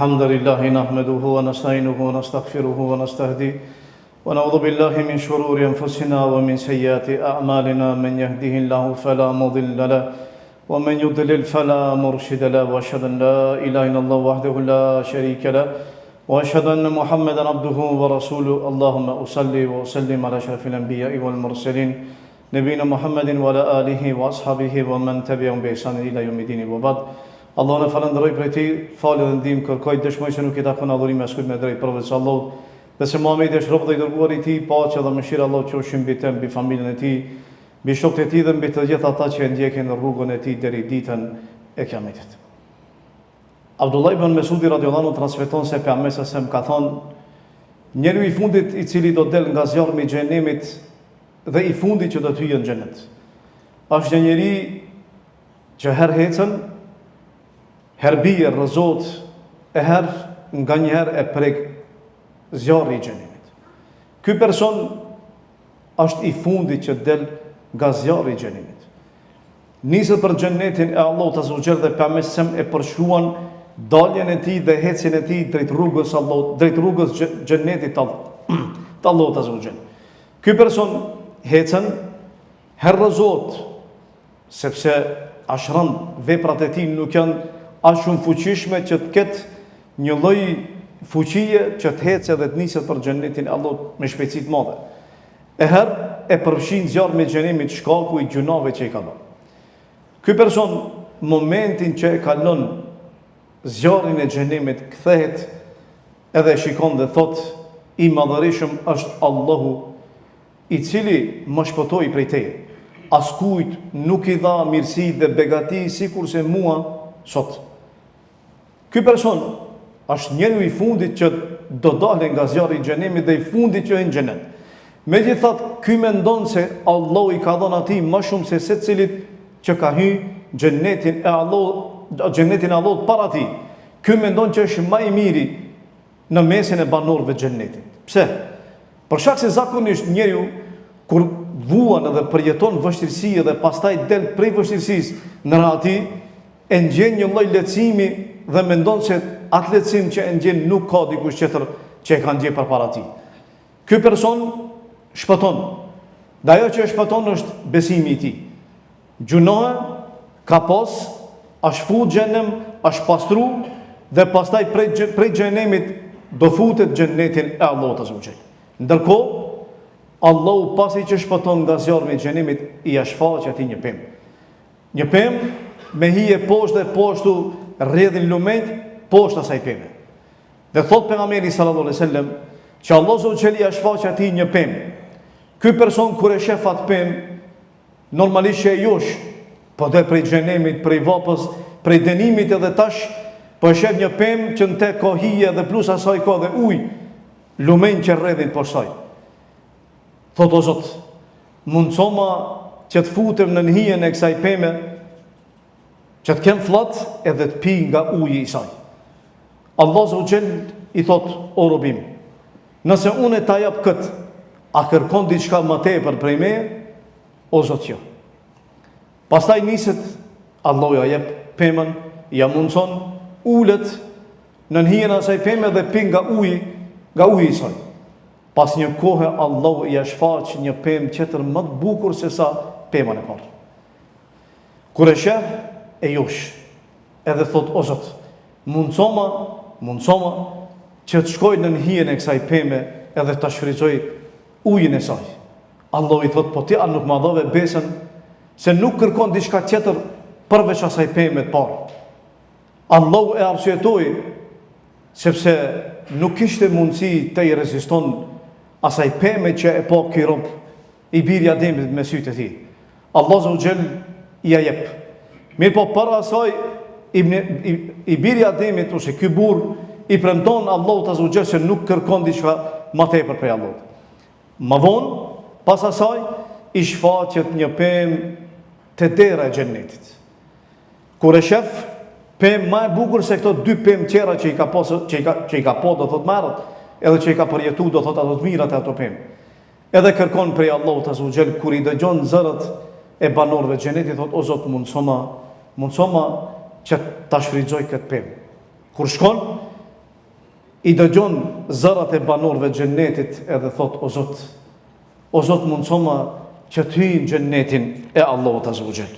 الحمد لله نحمده ونستعينه ونستغفره ونستهديه ونعوذ بالله من شرور أنفسنا ومن سيئات أعمالنا من يهده الله فلا مضل له ومن يضلل فلا مرشد له وأشهد أن لا إله إلا الله وحده لا شريك له وأشهد أن محمدا عبده ورسوله اللهم أصلي وأسلم على أشرف الأنبياء والمرسلين نبينا محمد وعلى آله وأصحابه ومن تبعهم بإحسان إلى يوم الدين وبعد Allah në falenderoj për ti, falë dhe ndihmë kërkoj, dëshmoj se nuk i takon adhurimi askujt me drejt përveç Allahut, dhe se Muhamedi është rob dhe i dërguar i tij, paqja dhe mëshira e Allahut qofshin mbi të, mbi familjen e tij, mbi shokët e tij dhe mbi të gjithë ata që e ndjekin rrugën e tij deri ditën e Kiametit. Abdullah ibn Mesudi radhiyallahu anhu transmeton se pejgamberi sa ka thonë, njeriu i fundit i cili do del nga zjarmi i xhenemit dhe i fundit që do të hyjë në xhenet, është një njeri që herë hecën, her bie rrezot, e her nga njëherë e prek zjarri i xhenemit. Ky person është i fundit që del nga zjarri i xhenemit. Niset për xhenetin e Allahut azza wa jalla dhe pejgamberi e përshkruan daljen e tij dhe ecjen e tij drejt rrugës Allahut, drejt rrugës xhenetit të Allahut azza wa jalla. Ky person ecën her rrezot, sepse ashran veprat e tij nuk janë aq shumë fuqishme që të ketë një lloj fuqie që të ecë dhe të niset për xhenetin e Allahut me shpejtësi të madhe. E herë e përfshin zjarmi i xhenemit shkaku i gjunave që i ka bërë. Ky person momentin që e kalon zjarrin e xhenemit kthehet edhe shikon dhe thot, i madhërisëm është Allahu i cili më shpëtoi prej teje. Askujt nuk i dha mirësi dhe begati sikurse mua sot. Ky person është njeriu i fundit që do dalë nga zjarri i xhenemit dhe i fundit që hyn në xhenet. Megjithatë, ky mendon se Allahu i ka dhënë atij më shumë se secilit që ka hyrë xhenetin e Allahut para tij. Ky mendon që është më i miri në mesin e banorëve të xhenetit. Pse? Për shkak se zakonisht njeriu kur vuan dhe përjeton vështirësi dhe pastaj del prej vështirësisë në rahati, e ndjen një lloj lehtësimi dhe mendon se atë lehtësim që e ndjen nuk ka dikush tjetër që e ka ndjer përpara tij. Ky person shpëton. Dhe ajo që e shpëton është besimi i tij. Gjunohe ka pas, është fut xhenem, është pastru dhe pastaj prej xhenemit do futet xhenetin e Allahut azza wa jalla. Ndërkohë Allahu pasi që shpëton nga zjarri i xhenemit i shfaq atij një pemë. Një pemë me hije poshtë dhe poshtu rrjedhin lumenjt poshtë asaj peme. Dhe thot pejgamberi sallallahu alaihi wasallam që Allahu subhanahu wa taala shfaq atij një pemë. Ky person kur e shef atë pemë, normalisht e josh, po del prej xhenemit, prej vapës, prej dënimit edhe tash po e shef një pemë që në te ka hije dhe plus asaj ka dhe ujë, lumenj që rrjedhin poshtë saj. Thot o Zot, mundsoma që të futem në hijen e kësaj peme, që të kem fllot edhe të pi nga uji i saj. Allah azza wa jall i thot, o robim, nëse unë ta jap kët, a kërkon diçka më tepër prej meje? O Zot, jo. Pastaj niset Allahu ja jep pemën, ja mundson, ulet në hijen e asaj peme dhe pi nga uji i saj. Pas një kohë Allahu ja shfaq një pemë tjetër më të bukur se sa pemën e parë. Kur e sheh e josh, edhe thot, o Zot, mundsoma që të shkoj në hijen e kësaj peme edhe të shfrytëzoj ujin e saj. Allahu i thot, po ti a nuk ma dhove besën se nuk kërkon diçka tjetër përveç asaj peme të parë. Allahu e arsyetoi sepse nuk kishte mundësi të i reziston asaj peme që e pa ky rob i biri i Ademit me sytë e tij. Allahu azza wa jall ja jep. Mirë po para asaj, i biri Ademit, ose ky burr, i premton Allahut azza wa jalla se nuk kërkon diçka më tepër prej Allahut. Më vonë, pas asaj, i shfaqet një pemë te dera e xhenetit. Kur e shef, pemë më e bukur se këto dy pemë tjera që i ka po, do thot marrët, edhe që i ka përjetu, do thot ato të mirat e ato pemë. Edhe kërkon prej Allahut azza wa jalla, kur i dëgjon zërat e banorëve të xhenetit, thot, o Zot, mundsoma që ta shfrytëzoj këtë pemë. Kur shkon, i dëgjon zërat e banorëve të xhennetit edhe thot: o Zot, mundsoma që të hyjnë në xhennetin e Allahut azza wa jall.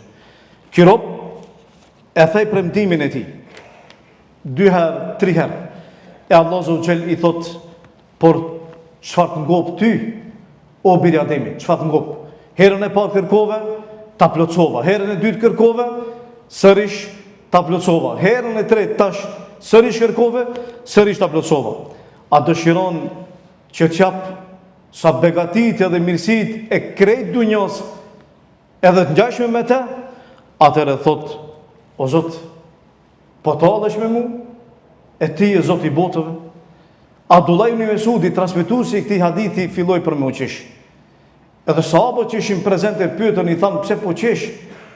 Ky rob e thej premtimin e tij 2 herë, 3 herë. E Allahu azza wa jall i thot: por çfarë të ngop ty, o bir i Ademit, çfarë të ngop? Herën e parë kërkove, ta plotësova. Herën e dytë kërkove, sërish ta plotësova. Herën e tretë tash sërish kërkove, sërish ta plotësova. A dëshiron që të jap sa begatit edhe mirësit e krejt dunjos edhe të ngjashme me te? Atëherë thot: o Zot, po tallesh me mu? E ti e Zot i botëve? Abdullah ibn Mesudi, transmetuesi i këtij hadithi, filloi për me u qesh. Edhe sahabët që ishin prezente pyetën, i thanë: pse po qesh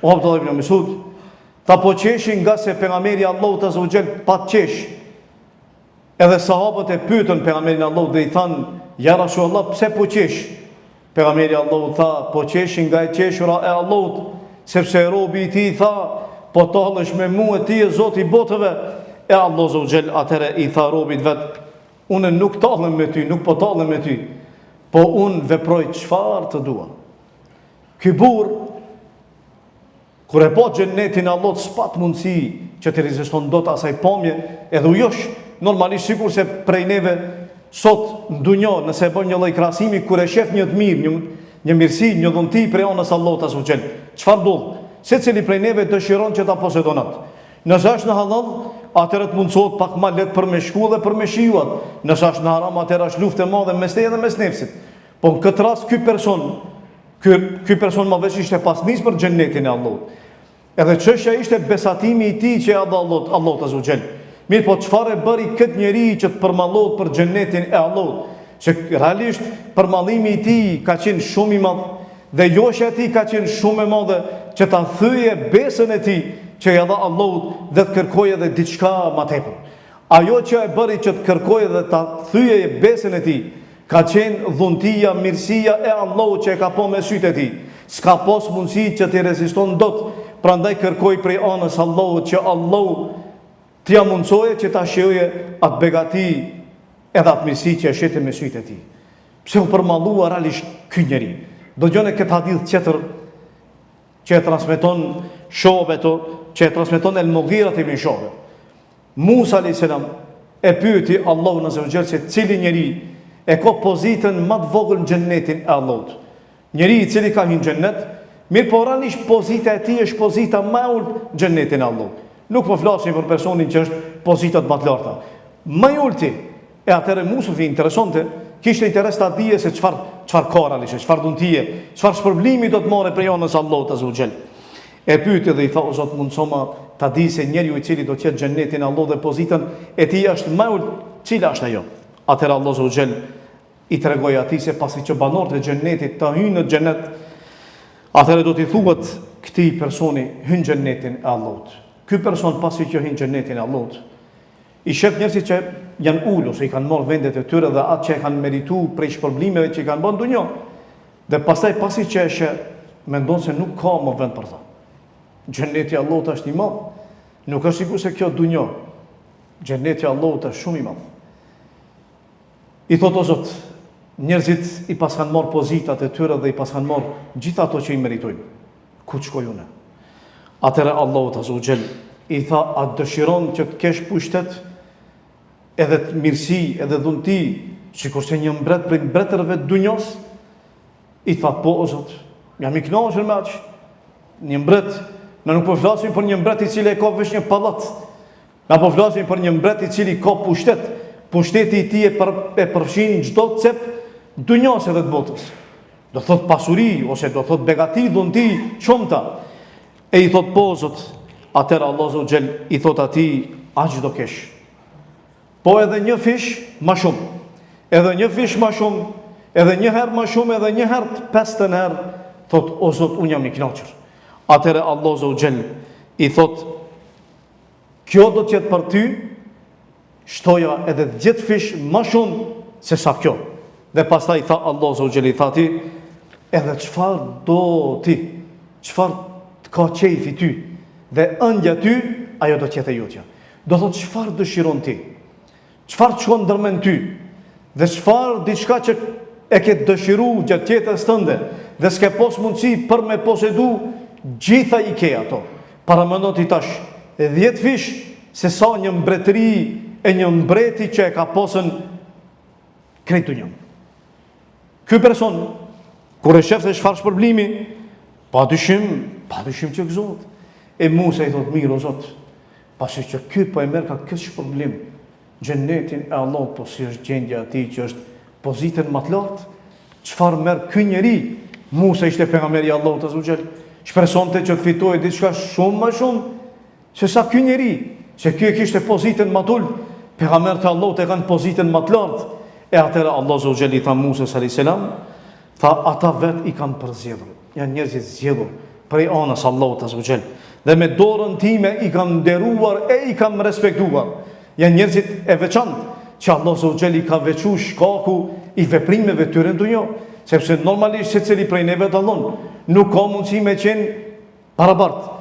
o Abdullah ibn Mesud? Ta po qeshin nga se pejgamberi Allahut azza wa jall pa qesh. Edhe sahabët e pyetën pejgamberin Allahut dhe i thanë: ja Rasulullah, pse po qesh? Pejgamberi Allahut tha: po qeshin nga e qeshura e Allahut, sepse robi i tij tha: po tallesh me mua, e ti e Zoti i botëve. E Allahu azza wa jall atëherë i tha robit vet: unë nuk tallem me ty, nuk po tallem me ty, po unë veproj çfarë të dua. Ky burr, kur e pa xhennetin e Allahut, s'pat mundësi që të reziston dot asaj pamje, edhe u josh normalisht sikur se prej neve sot në dunjë, nëse e bën një lloj krahasimi, kur e shef një të mirë, një mirësi, një dhunti prej anës Allahut azza wa jall, çfarë ndodh? Secili prej neve dëshiron që ta posedon atë. Nëse është në halal, atëherë të mundsohet pak më lehtë për me shku dhe për me shijuat. Nëse është në haram, atëherë është luftë e madhe mes teje dhe mes nefsit. Po në këtë rast ky person më veç ishte pasnis për xhennetin e Allahut. Edhe çështja ishte besatimi i tij që ia dha Allahu azza wa jall. Mirë, po çfarë bëri këtë njeri që të përmallohet për xhennetin e Allahut? Që realisht përmallimi i tij ka qenë shumë i madh dhe joshja e tij ka qenë shumë e madhe që ta thyje besën e tij që ja dha Allahut dhe të kërkoje edhe diçka më tepër. Ajo që e bëri që të kërkoje dhe ta thyje besën e tij ka qenë dhuntia, mirësia e Allahut që e ka po me sytë e tij. S'ka pas mundësi që të reziston dot. Prandaj kërkoi prej anës Allahut që Allahu t'ia mundsoje që ta shijoje atë begati edhe atë mirësi që e shete me sytë e tij. Pse u përmallua realisht ky njeri? Do gjone këtë hadith tjetër që e transmeton që e transmeton El-Mughira ibn Shu'ba. Musa a.s. e pyeti Allahun azza wa jall se cili njeri e ka pozitën më të vogël në xhennetin e Allahut. Njeri i cili ka hyrë në xhennet, mirë po realisht pozita e tij është pozita më e ulët në xhennetin e Allahut. Nuk po flasim për personin që është pozitat më të larta. Më i ulti. E atëherë Musa i interesonte, kishte interes ta dije se çfarë ka realisht, çfarë dhuntie, çfarë shpërblimi do të marrë prej anës Allahut azza wa jall. E pyeti dhe i tha: o Zot, mundsoma ta di se njeriu i cili do të jetë në xhennetin e Allahut dhe pozitën e tij është më ulët, cila është ajo? Atëherë Allahu azza wa jall i tregoi atij se pasi që banorët e xhennetit të hyjnë në xhennet, atëherë do t'i thuhet këtij personi hyn në xhennetin e Allahut. Ky person pasi që hyn në xhennetin e Allahut, i shef njerëzit që janë ulur, se i kanë marrë vendet e tyre dhe atë që e kanë merituar prej shpërblimeve që i kanë bën dunjë. Dhe pastaj pasi që e sheh, mendon se nuk ka më vend për ta. Xheneti i Allahut është i madh. Nuk është sikur se kjo dunjë. Xheneti i Allahut është shumë i madh. I thot: o Zot, njerëzit i pas kanë marrë pozitat e tyre dhe i pas kanë marrë gjithë ato që i meritojnë. Ku të shkoj unë? Atëherë Allahu azza wa jall i tha: a dëshiron që të kesh pushtet edhe të mirësi edhe dhunti, sikurse një mbret prej mbretërve të dunjos? I tha: po o Zot, jam i kënaqur me aq. Një mbret, ne nuk po flasim për një mbret i cili ka vetëm një pallat. Na po flasim për një mbret i cili ka pushtet. Pushteti i tij e përfshin çdo cep dunjos edhe të botës. Do thot pasuri ose do thot begati, dhunti, çumta. E i thot: po Zot. Atëherë Allahu azza wa jall i thot atij: aq do kesh. Po edhe një fish më shumë. Edhe një fish më shumë, edhe një herë më shumë, edhe një herë 50 herë. Thot: o Zot, unë jam i kënaqur. Atëherë Allahu azza wa jall i thot: kjo do të jetë për ty shtoja edhe 10 fish më shumë se sa kjo. Dhe pastaj tha Allahu azza wa jall i tha ti: edhe çfarë do ti, çfarë të ka qejfi ty dhe ëndja ty, ajo do të jetë jotja. Do thot çfarë dëshiron ti, çfarë çon ndërmend ty, dhe çfarë diçka që e ke dëshiru gjatë jetës tënde, dhe s'ke pos mundësi për me posedu, gjitha i ke ato. Paramendo ti tash 10 fish se sa një mbretëri e një mbreti që e ka posën krejt dunjën. Ky person, kur e shef se çfarë shpërblimi, pa dyshim që gëzohet. E Musa i thot, mirë o Zot, pasi që ky po e merr ka këtë shpërblim, xhenetin e Allahut, po si është gjendja e atij që është pozitën më të lartë, çfarë merr ky njeri? Musa ishte pejgamberi i Allahut azza wa jall, shpresonte që të fitojë diçka shumë më shumë se sa ky njeri, se ky e kishte pozitën më të ulët, pejgamberi i Allahut e kanë pozitën më të lartë. E atëra Allah azza wa jall i tha Musa alayhis salam, tha ata vet i kanë përzgjedhur, janë njerëz të zgjedhur prej anës Allahut azza wa jall, dhe me dorën time i kanë nderuar e i kanë respektuar. Janë njerëzit e veçantë që Allah azza wa jall i ka veçuar shkaku i veprimeve tyre në dunjë, sepse normalisht secili prej neve dallon, nuk ka mundësi me qenë barabartë.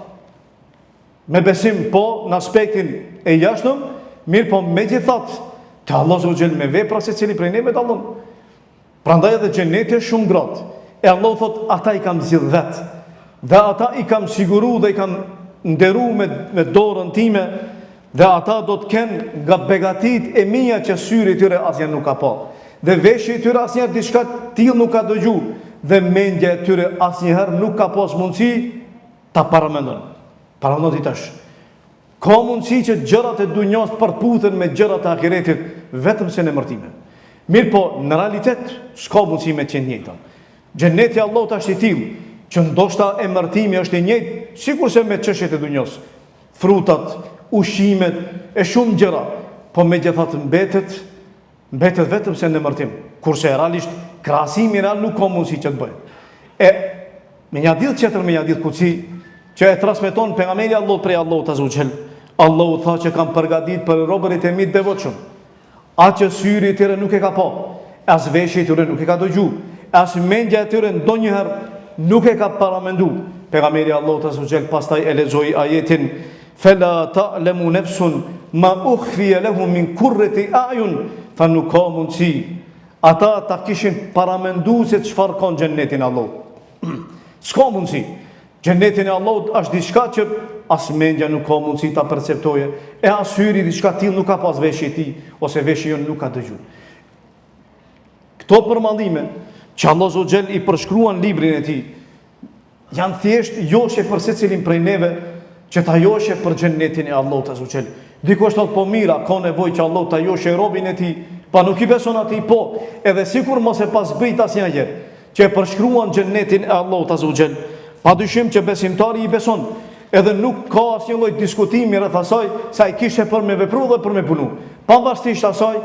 Me besim po në aspektin e jashtëm, mirë po megjithatë te Allah azza wa jall me vepra secili prej neve dallon. Prandaj edhe xheneti është shumë gratë. E Allah thot ata i kam zgjidh vet, dhe ata i kam siguru dhe i kam nderu me dorën time, dhe ata do të kenë nga begatit e mia që syri i tyre asnjë nuk ka pa, dhe veshji i tyre asnjëherë diçka tillë nuk ka dëgju, dhe mendja e tyre asnjëherë nuk ka pas mundësi ta paramendon. Paramendoni tash. Ka mundësi që gjërat e dunjos përputhen me gjërat e ahiretit vetëm se në emërtime. Mirë po, në realitet s'ka mundësi me qenë njëjta. Xheneti i Allahut është i tillë që ndoshta emërtimi është i njëjtë, sikurse me çështjet e dunjos, frutat, ushqimet e shumë gjëra, po megjithatë mbetet vetëm se në emërtim, kurse realisht krahasimi real nuk ka mundësi që të bëjë. E me një hadith tjetër, me një hadith kutsi që e transmeton pejgamberi Allahut prej Allahut azza wa jall, Allahu tha që kam përgatitur për robërit e mi të devotshëm atë që syri i tyre nuk e ka pa, as veshji i tyre nuk e ka dëgju, as mendja e tyre ndonjëherë nuk e ka paramendu. Pejgamberi Allahut azza wa jall pastaj e lexoi ajetin fela ta'lamu nafsun ma ukhfiya lahum min qurrati a'yun, fa nuk ka mundësi ata ta kishin paramendu se çfarë ka në xhenetin e Allahut. S'ka mundësi. Xhenetin e Allahut është diçka që as mendja nuk ka mundësi ta perceptoje, e as hyri diçka tillë nuk ka pas veshje i tij, ose veshje jon nuk ka dëgju. Këto përmandime që Allah azza wa jall i përshkruan librin e tij, janë thjesht joshe për secilin prej neve që ta joshe për xhenetin e Allahut azza wa jall. Dikush thot po mira, ka nevojë që Allah ta joshe robin e tij, pa nuk i beson atij, po, edhe sikur mos e pas bëjt asnjë gjë, që e përshkruan xhenetin e Allahut azza wa jall, padyshim që besimtari i beson, edhe nuk ka asnjë lloj diskutimi rreth asaj se ai kishte për me vepru dhe për me punu, pavarësisht asaj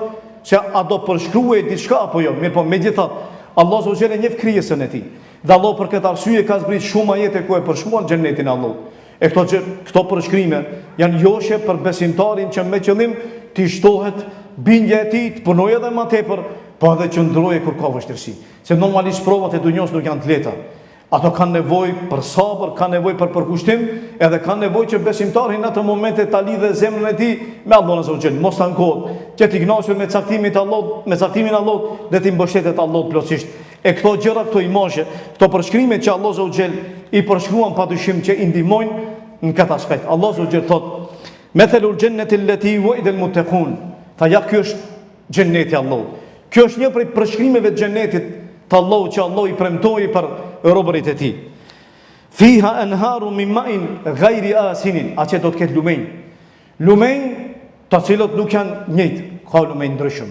se a do përshkruaj diçka apo jo. Mirë po, megjithatë, Allah azza wa jall e njeh krijesën e tij, dhe Allah për këtë arsye ka zbrit shumë ajete ku e përshkruan xhenetin e Allahut. E këto përshkrime janë joshe për besimtarin që me qëllim të shtohet bindja e tij, të punojë edhe më tepër, po edhe që ndroje kur ka vështirësi. Se normalisht provat e dunjos nuk janë të lehta. Ato kanë nevojë për sabër, kanë nevojë për përkushtim, edhe kanë nevojë që besimtari në ato momente ta lidhë zemrën e tij me Allahun azza wa jall, mos ta ankohet, që të kënaqur me caktimin e Allahut, me caktimin e Allahut, dhe të mbështetet Allahut plotësisht. E këto gjëra, këto imazhe, këto përshkrime që Allah azza wa jall i përshkruan padyshim që i ndihmojnë në këtë aspekt. Allah azza wa jall thot: "Mathalul jannati allati wa'ida al-muttaqun." Tha ja, ky është xheneti i Allahut. Kjo është një prej përshkrimeve të xhenetit të Allahut që Allah i premtoi për robërit e tij. Fiha anharu min ma'in ghayri asinin, atë do të ketë lumenj të cilët nuk janë njëjtë, ka lumenj ndryshëm.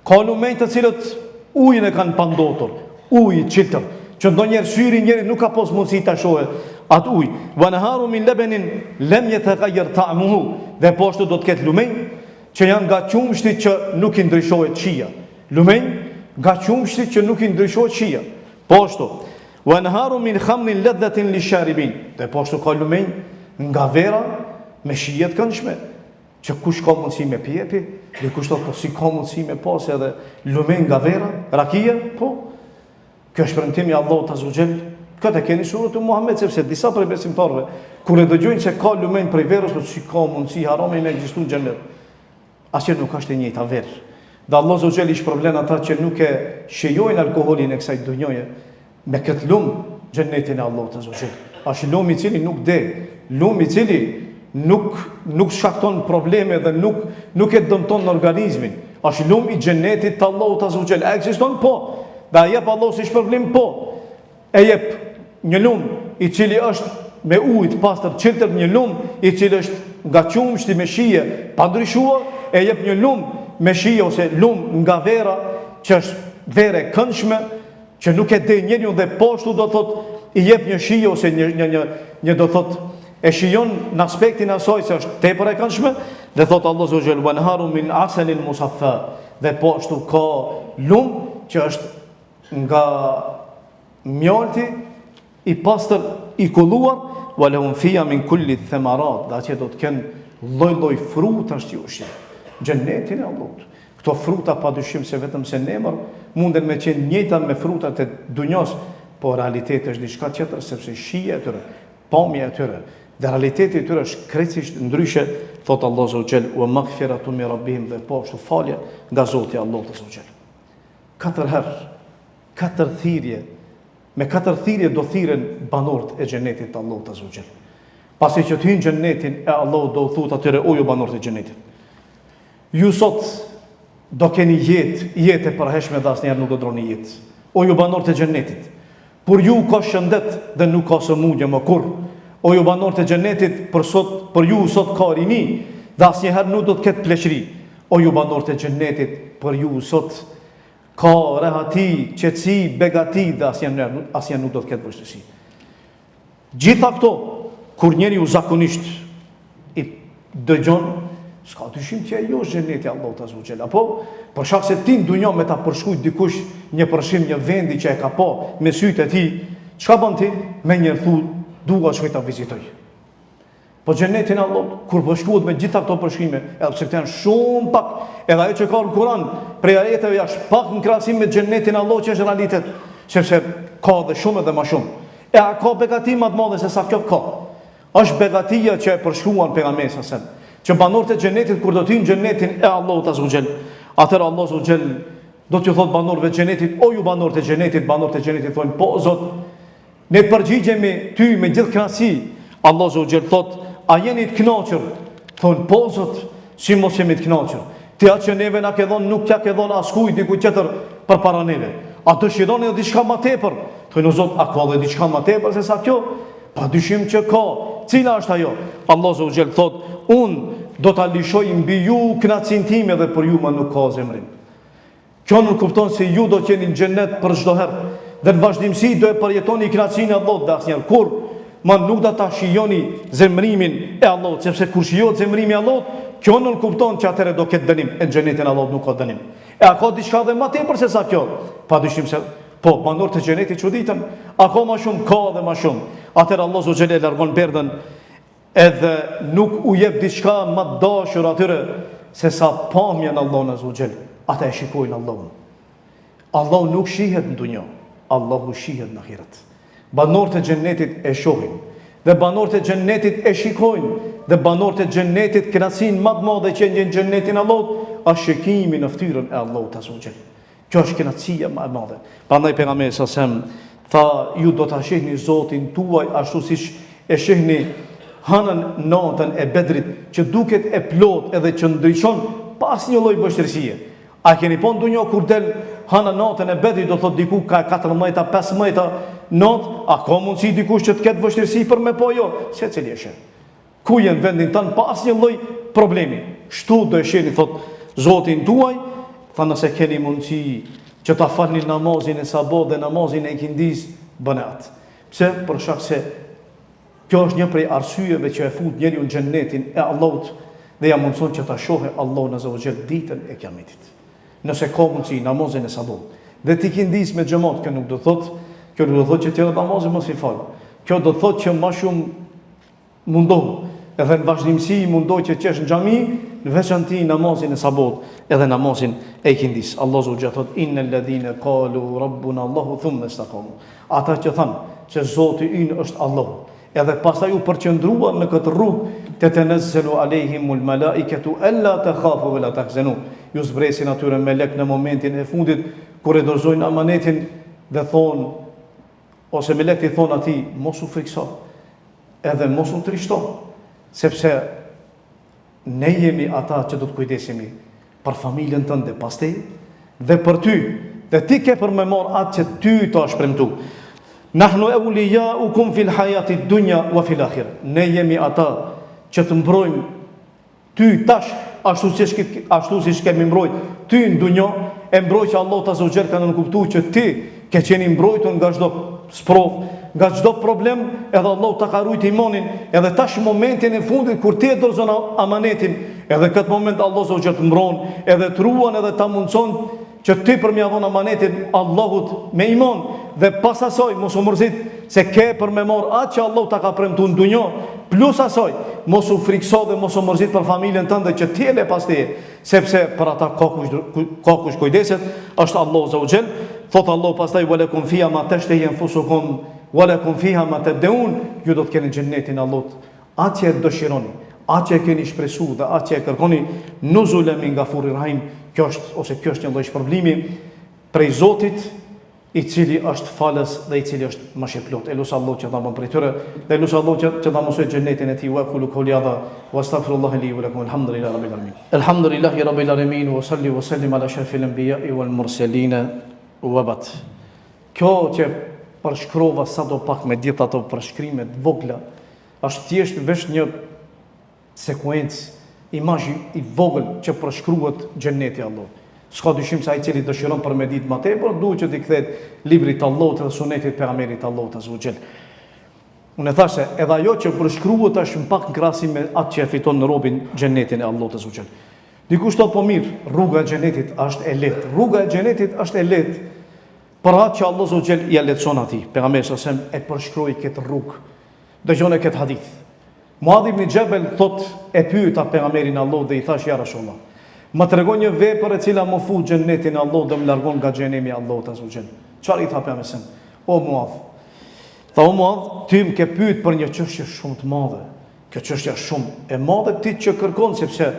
Ka lumenj të cilët ujin e kanë pandotur, ujë i çiltër, që ndonjëherë syri njëri nuk ka pas mundësi ta shohë atë ujë. Wa anharu min labanin lam yataghayyar ta'muhu, dhe poshtë do të ketë lumenj që janë nga qumshti që nuk i ndryshohet shija. Lumenj nga qumshti që nuk i ndryshohet shija. Poshtë wa anharu min khamrin ladhatin lisharibin, dhe poshtë ka lumenj nga vera me shije të këndshme, që kush ka mundësi me pjepi, dhe kush thot po si ka mundësi me pas edhe lumenj nga vera, rakia, po. Kjo është premtimi i Allahut azza wa jall. Këtë keni surën Muhammed, sepse disa prej besimtarëve kur e dëgjojnë se ka lumenj prej verës, po si ka mundësi harami me ekzistuar në xhenet. asnjë nuk është e njëjta verë. Dhe Allah Zogjel ish problem ata që nuk e shijojnë alkoholin e kësaj dunjoje me këtë lumë xhennetin e Allahut Zogjel. Është lumi i cili nuk de, lumi i cili nuk shkakton probleme dhe nuk e dëmton në organizmin. Është lumi i xhennetit të Allahut Zogjel. A ekziston? Po. Dhe a jep Allah si shpërblim? Po. E jep një lumë i cili është me ujë të pastër çeltër, një lumë i cili është nga qumshti me shije pa ndryshuar, e jep një lumë me shije ose lumë nga vera që është verë e këndshme, që nuk e de njeriu dhe poshtu do thot i jep një shije ose një do thot e shijon në aspektin asaj se është tepër e këndshme, dhe thot Allah Zogjel wanharu min asalin musaffa, dhe poshtu ka lumë që është nga mjalti i pastër i kulluar, walahum fiha min kulli thamarat, dhe atje do të kenë lloj-lloj frutash të ushqim. Xhennetin e Allahut. Këto fruta padyshim se vetëm se nemër munden me qenë njëjta me frutat e dunjos, po realiteti është diçka tjetër, sepse shija e tyre, pamja e tyre, dhe realiteti i tyre është krejtësisht ndryshe, thot Allah Zogjel, wa maghfiratu min rabbihim, dhe po ashtu falje nga Zoti i Allahut Zogjel. 4 herë, 4 thirrje, me 4 thirrje do thirren banorët e xhenetit të Allahut Zogjel. Pasi që të hyjnë xhenetin e Allahut do u thot atyre o ju banorët e xhenetit. Ju sot do keni jetë e përhershme dhe asnjëherë nuk do droni jetë. O ju banorët e xhenetit, por ju ka shëndet dhe nuk ka sëmundje më kurrë. O ju banorët e xhenetit, për ju sot ka rini dhe asnjëherë nuk do të ketë pleqëri. O ju banorët e xhenetit, për ju sot ka rehati, qetësi, begati dhe asnjëherë nuk do të ketë vështirësi. Gjitha këto, kur njeriu zakonisht i dëgjon, s'ka dyshim që ajo është xheneti Allahut Zogjel. Apo për shkak se ti ndonjë me ta përshkruaj dikush një përshim, një vendi që e ka pa me sytë e tij, çka bën ti? Me një thu dua shkoj ta vizitoj. Po xhenetin e Allahut kur përshkruhet me gjitha këto përshkrime, edhe pse këto janë shumë pak, edhe ajo që ka në Kur'an, prej ajeteve është pak në krahasim me xhenetin e Allahut që është realitet, sepse ka dhe shumë edhe më shumë. E a ka begati më të madhe se sa kjo ka? Është begatia që e përshkruan pejgamberi sa sen, që banorët e xhenetit kur do të hyjnë në xhenetin e Allahut Zogjel, atëherë Allah Zogjel do t'ju thot banorëve të xhenetit, o ju banorët e xhenetit thonë, po Zot, ne përgjigjemi ty me gjithë kënaqësi. Allah Zogjel thot, a jeni të kënaqur? Thonë, po Zot, si mos jemi të kënaqur? Ti atë që neve na ke dhënë nuk t'ja ke dhënë askujt diku tjetër përpara neve. A dëshironi edhe diçka më tepër? Thonë, o Zot, a ka edhe diçka më tepër se sa kjo? Padyshim që ka. Cila është ajo? Allah Zogjel thot, unë do ta lishoj mbi ju kënaqësinë time dhe për ju më nuk ka zemrim. Kjo nuk kupton se ju do të jeni në xhenet për çdo herë dhe në vazhdimsi do e përjetoni kënaqësinë e Allahut dhe asnjëherë kur më nuk do ta shijoni zemrimin e Allahut, sepse kur shijohet zemrimi i Allahut, kjo nuk kupton që atëherë do ketë dënim. E në xhenetin e Allahut nuk ka dënim. E a ka diçka dhe më tepër se sa kjo? Padyshim se po, banorët e xhenetit çuditën, akoma shumë ka dhe më shumë. Atëherë Allah Zogjel e largon berdën, edhe nuk u jep diçka më të dashur atyre se sa pamja në Allahun Zogjel. Ata e shikojnë Allahun. Allahu nuk shihet në dunjë, Allahu shihet në ahiret. Banorët e xhenetit e shohin, dhe banorët e xhenetit e shikojnë, dhe banorët e xhenetit kënaqësinë më të madhe që në xhenetin e Allahut është shikimi në fytyrën e Allahut Zogjel. Kjo është kënaqësia më e madhe. Prandaj pejgamberi sa sem tha, ju do ta shihni Zotin tuaj ashtu siç e shihni hënën natën e Bedrit, që duket e plot edhe që ndriçon pas një lloj vështirësie. A keni po ndonjë kur del hëna natën e Bedrit, do thot diku ka 14-15 natë, a ka mundësi dikush që të ketë vështirësi për me po jo? Secili e sheh. Ku janë vendin tan pas një lloj problemi. Shtu do e shihni thot Zotin tuaj, tha nëse keni mundësi që ta falni namazin e sabot dhe namazin e ikindis, bëni atë. Pse? Për shkak se kjo është një prej arsyeve që e fut njeriu në xhenetin e Allahut dhe ja mundson që ta shohë Allahun Azza wa Jall ditën e Kiametit. Nëse ka mundësi namazin e sabot dhe ti ikindis me xhamat, kjo nuk do thotë që ti namazin mos i fal. Kjo do thotë që më shumë mundohu, edhe në vazhdimsi mundohu që qesh në xhami, në veçanti namazin e sabot edhe namazin e ikindis. Allah Azza wa Jall thotë innal ladhina qalu rabbuna Allahu thumma istaqamu. Ata që thanë që Zoti ynë është Allahu, Edhe pastaj u përqendruan në këtë rrugë, tetenazzalu alehimul malaikatu alla takhafu wa la tahzanu. Ju zbresin atyre melek në momentin e fundit kur e dorëzojnë amanetin dhe thonë, ose melekët i thonë atij, mos u frikso, edhe mos u trishto, sepse ne jemi ata që do të kujdesemi për familjen tënde pas teje dhe për ty, dhe ti ke për me marr atë që ty të është premtu. Nahnu awliyaukum fil hayati dunya wa fil akhirah. Ne jemi ata që të mbrojmë ty tash ashtu siç kemi mbrojt ty në dunjë, e mbrojtja Allah ta zogjel ka nënkuptuar që ti ke qenë mbrojtur nga çdo sprov, nga çdo problem, edhe Allah ta ka ruajtur imanin, edhe tash momentin e fundit kur ti e dorëzon amanetin, edhe këtë moment Allah zogjel të mbron, edhe të ruan edhe ta mundson që ti për mja dhon amanetin Allahut me iman, dhe pas asoj mos u mërzit se ke për me marr atë që Allah ta ka premtuar në dunjë, plus asoj mos u frikso dhe mos u mërzit për familjen tënde që ti e le pas teje, sepse për ata ka kush kujdeset, është Allah zogjel. Thot Allah pastaj walakum fiha ma tashtahi anfusukum walakum fiha ma tad'un, ju do të keni xhennetin Allahut, atë që dëshironi, atë që keni shpresuar dhe atë që kërkoni, nuzulan min ghafurir rahim. Kjo është një lloj shpërblimi prej Zotit, i cili është falës dhe i cili është mëshirëplot. Elusa Allah që ta bën prej tyre, dhe elusa Allah që ta mësoj xhenetin e tij. Wa qulu qawli hadha wa astaghfirullaha li wa lakum. Alhamdulillahi rabbil alamin. Alhamdulillahi rabbil alamin wa salli wa sallim ala ashrafil anbiya'i wal mursalin wa ba'd. Kjo që përshkrova sadopak me gjithë ato përshkrime të vogla, është thjesht vesh një sekuencë, imazh i vogël që përshkruhet xheneti i Allahut. S'ka dyshim se ai i cili dëshiron për me ditë më tepër, duhet që t'i kthehet librit të Allahut dhe sunetit të pejgamberit të Allahut azza wa jall. Unë thashë, edhe ajo që përshkruhet është më pak në krahasim me atë që e fiton në robin xhenetin e Allahut azza wa jall. Dikush thot po mirë, rruga e xhenetit është e lehtë. Rruga e xhenetit është e lehtë për atë që Allah azza wa jall ia lehtëson atij. Pejgamberi sa e përshkroi këtë rrugë. Dëgjoni këtë hadith. Muadh ibn Jabal thot, e pyeta pejgamberin Allah dhe i thash ja Rasulullah, më tregon një vepër e cila më fut xhenetin e Allahut dhe më largon nga xhenemi i Allahut azza wa jall. Çfarë i tha pejgamberi? O Muadh, tha o Muadh, ti më ke pyet për një çështje shumë të madhe. Kjo çështje është shumë e madhe ti që kërkon, sepse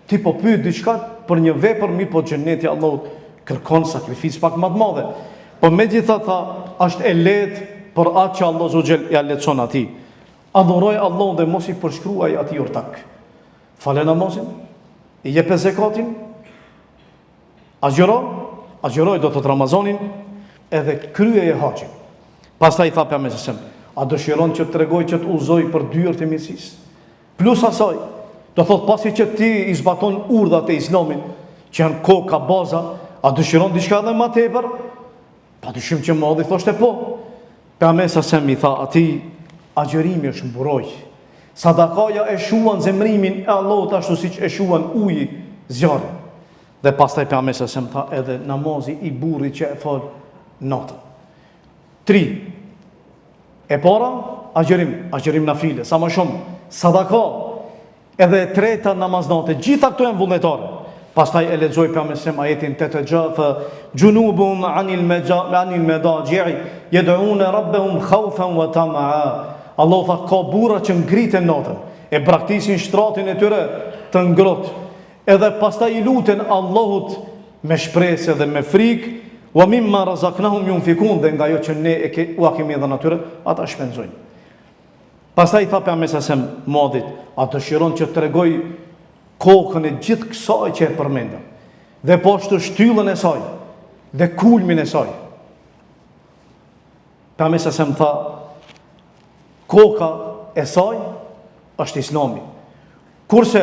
ti po pyet diçka për një vepër, mirë po xheneti i Allahut kërkon sakrificë pak më të madhe. Po megjithatë tha, është e lehtë për atë që Allah azza wa jall ja lehtëson atij. Adhuroj Allahun dhe mos i përshkruaj atij ortak. Fale namazin, i jep zakatin, agjëroj do të thotë Ramazanin, edhe kryeje haxhin. Pastaj tha pejgamberi, a dëshiron që të tregoj që të udhzoj për dyert e mirësisë? Plus asaj, do thotë pasi që ti i zbaton urdhat e Islamit, që janë koka baza, a dëshiron diçka edhe më tepër? Padyshim që Muadhi thoshte po. Pejgamberi i tha atij, agjërimi është mburoj. Sadakaja e shuan zemrimin e Allahut ashtu siç e shuan uji zjarrin. Dhe pastaj pejgamberi tha edhe namazi i burrit që e fal natën. 3. E para, agjërim nafile, sa më shumë, sadaka, edhe e treta namaznate, gjitha këto janë vullnetare. Pastaj e lexoj pejgamberi ajetin 8 junubun anil madaji'i yad'una rabbahum khawfan wa tama'a. Allah tha ka burra që ngriten natën, e braktisin shtratin e tyre të ngrohtë, edhe pastaj i luten Allahut me shpresë dhe me frikë, wa mimma razaqnahum yunfikun, dhe nga ajo që ne u kemi dhënë atyre, ata shpenzojnë. Pastaj tha pejgamberi Muadhit, a dëshiron që të tregoj kokën e gjithë kësaj që e përmendëm, dhe po ashtu shtyllën e saj, dhe kulmin e saj. Pejgamberi tha, koka e saj është Islami. Kurse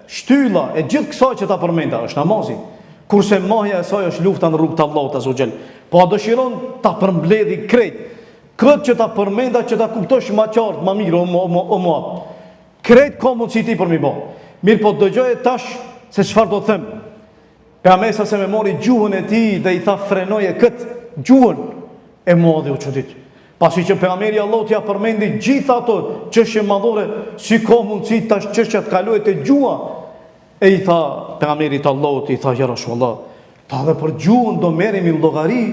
shtylla e gjithë kësaj që ta përmenda është namazi. Kurse mahja e saj është lufta në rrugt të Allahut azza wa jall. Po a dëshiron ta përmbledhi krejt këtë që ta përmenda, që ta kuptosh më qartë, më mirë o Muadh. Krejt ka mundësi ti për mi bë. Mirë po dëgjoje tash se çfarë do të them. Pejgamberi sa me mori gjuhën e tij dhe i tha frenoje këtë gjuhën e Muadhi u çudit. Pasi që pejgamberi Allahut ja përmendi gjithë ato çështje madhore, si ka mundësi tash çështja të kalojë te gjuha. E i tha pejgamberit Allahut, i tha ja Rasulullah, ta dhe për gjuhën do merremi llogari.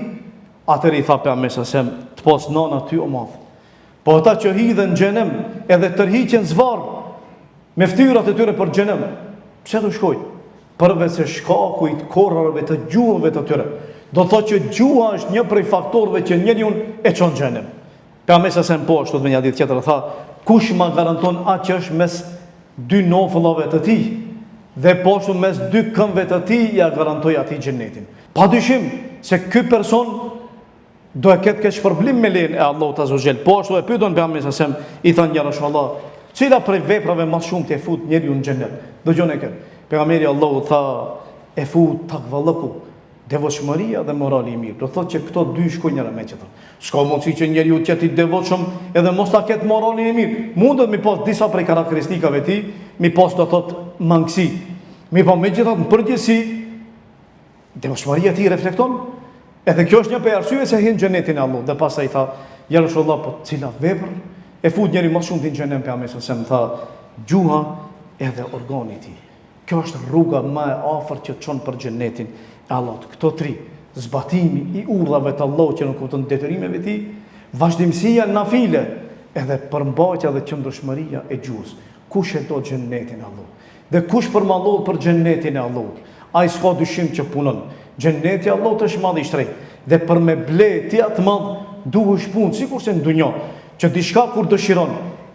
Atëherë i tha pejgamberi të pas nana ty o Muadh. Po ata që hidhen në xhenem edhe tërhiqen zvarr me ftyrat e tyre për xhenem, pse do shkojnë? Përveç se shkaku i të korrave të gjuhëve të tyre. Do të thotë që gjuha është një prej faktorëve që njeriu e çon në xhenem. Pejgamberi sa sen po ashtu me një ditë tjetër tha, kush ma garanton atë që është mes dy nofullave të tij dhe po ashtu mes dy këmbëve të tij ja garantoj atij xhenetin. Padyshim se ky person do e ketë shpërblim me lejen e Allahut Azza wa Jall. Po ashtu e pyetën pejgamberin sa sen, i thanë ja Rasulullah, cila prej veprave më shumë të fut njeriu në xhenet? Dëgjoni këtë. Pejgamberi Allahu tha, e fut takvallahu, devotshmëria dhe morali i mirë. Do thotë që këto dy shkojnë njëra me tjetrën. S'ka mundësi që njeriu të jetë i devotshëm edhe mos ta ketë moralin e mirë. Mundet mi pas disa prej karakteristikave të tij, mi pas do thotë mangësi. Mi pa megjithatë në përgjithësi devotshmëria e tij reflekton. Edhe kjo është një prej arsyeve se hyn në xhenetin e Allahut. Dhe pastaj tha, ja Rasulullah, po cila vepër e fut njeriu më shumë në xhenem? Pejgamberi sa më tha, gjuha edhe organi i tij. Kjo është rruga më e afërt që çon për xhenetin e Allahut. Këto tri, zbatimi i urdhave të Allahut që në kupton detyrimeve të tij, vazhdimësia në nafile, edhe përmbajtja dhe qëndrueshmëria e gjuhës. Kush e do xhenetin e Allahut? Dhe kush përmallohet për xhenetin e Allahut? Ai s'ka dyshim që punon. Xheneti i Allahut është madh i shtrejtë. Dhe për me ble ti atë madh duhesh punë, sikurse në dunjë, që diçka kur dëshiron,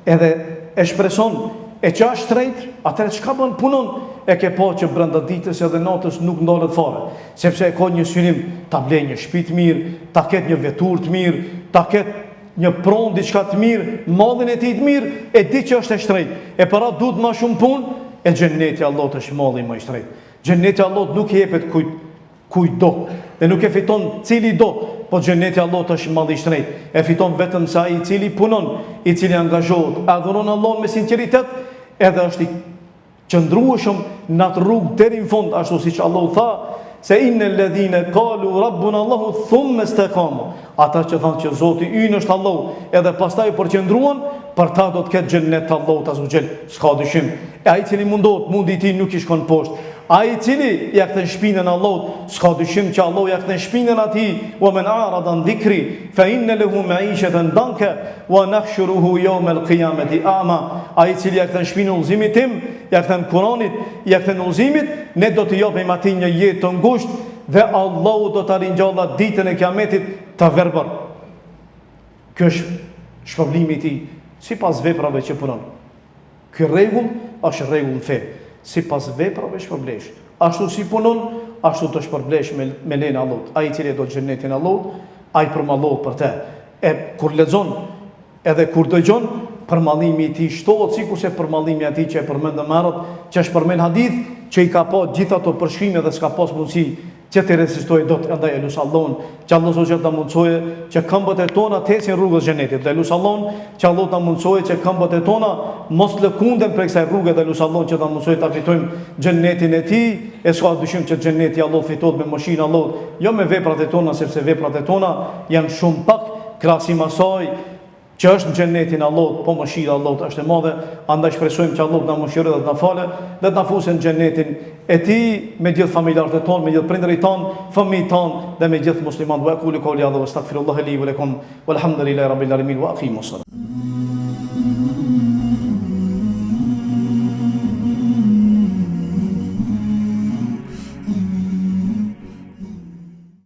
edhe e shpreson e që është shtrejt, atëherë çka bën? Punon. E ke po që brenda ditës edhe natës nuk ndalet fare, sepse e ka një synim ta blej një shtëpi të mirë, ta ketë një vetur të mirë, ta ketë një pronë diçka të mirë, mallin e tij të mirë, e di që është e shtrejt. E para duhet më shumë punë, e xheneti i Allahut është malli më i shtrejt. Xheneti i Allahut nuk i jepet kujt do, dhe nuk e fiton cili do, po xheneti i Allahut është malli i shtrejt. E fiton vetëm sa i cili punon, i cili angazhohet, adhuron Allahun me sinqeritet, edhe është i qëndrueshëm në atë rrugë deri në fund, ashtu siç Allahu tha, se innal ladhina qalu rabbuna Allahu thumma istaqamu. Ata që thanë që Zoti ynë është Allahu, edhe pastaj përqendruan, për ta do të ketë xhenet të Allahut Azza wa Jall. S'ka dyshim. E ai i cili mundohet, mundi i tij nuk i shkon poshtë. Ai i cili ja kthen shpinën Allahut, s'ka dyshim që Allahu ja kthen shpinën atij. Wa man a'rada an dhikri fa inna lahu ma'ishatan danka wa nahshuruhu yawm al-qiyamati a'ma. Ai i cili ja kthen shpinën udhëzimit tim, ja kthen Kuranit, ja kthen udhëzimit, ne do t'i japim atij një jetë të ngushtë dhe Allahu do ta ringjallë ditën e Kiametit të verbër. Ky është shpërblimi i tij sipas veprave që punon. Ky rregull është rregull në fe. Sipas veprave shpërblesh. Ashtu si punon, ashtu të shpërblesh me lejen e Allahut. Ai i cili do xhenetin e Allahut, ai përmallohet për të. E kur lexon edhe kur dëgjon, përmallimi i tij shtohet sikurse përmallimi i atij që e përmendëm më herët, që është përmend hadith, që i ka pa gjithë ato përshkrime dhe s'ka pas mundësi që të rezistojë dot. Andaj elus Allahun, që Allah zotë ta mundsoje që këmbët e tona të ecin rrugës xhenetit. Dhe elus Allahun, që Allah ta mundsoje që këmbët e tona mos lëkunden prej kësaj rruge. Dhe elus Allahun që ta mundsoje ta fitojmë xhenetin e tij. E s'ka dyshim që xheneti i Allahut fitohet me mëshirën e Allahut, jo me veprat e tona, sepse veprat e tona janë shumë pak krahasim asaj që është në xhenetin e Allahut, po mëshira e Allahut është e madhe. Andaj shpresojmë që Allahu na mëshirojë dhe të na falë, dhe të na fusë në xhenetin e tij me gjithë familjarët e tonë, me gjithë prindërit tonë, fëmijët tonë dhe me gjithë muslimanët. Wa aqulu qawli hadha wa astaghfirullaha li wa lakum walhamdulillahi rabbil alamin wa aqimus salat.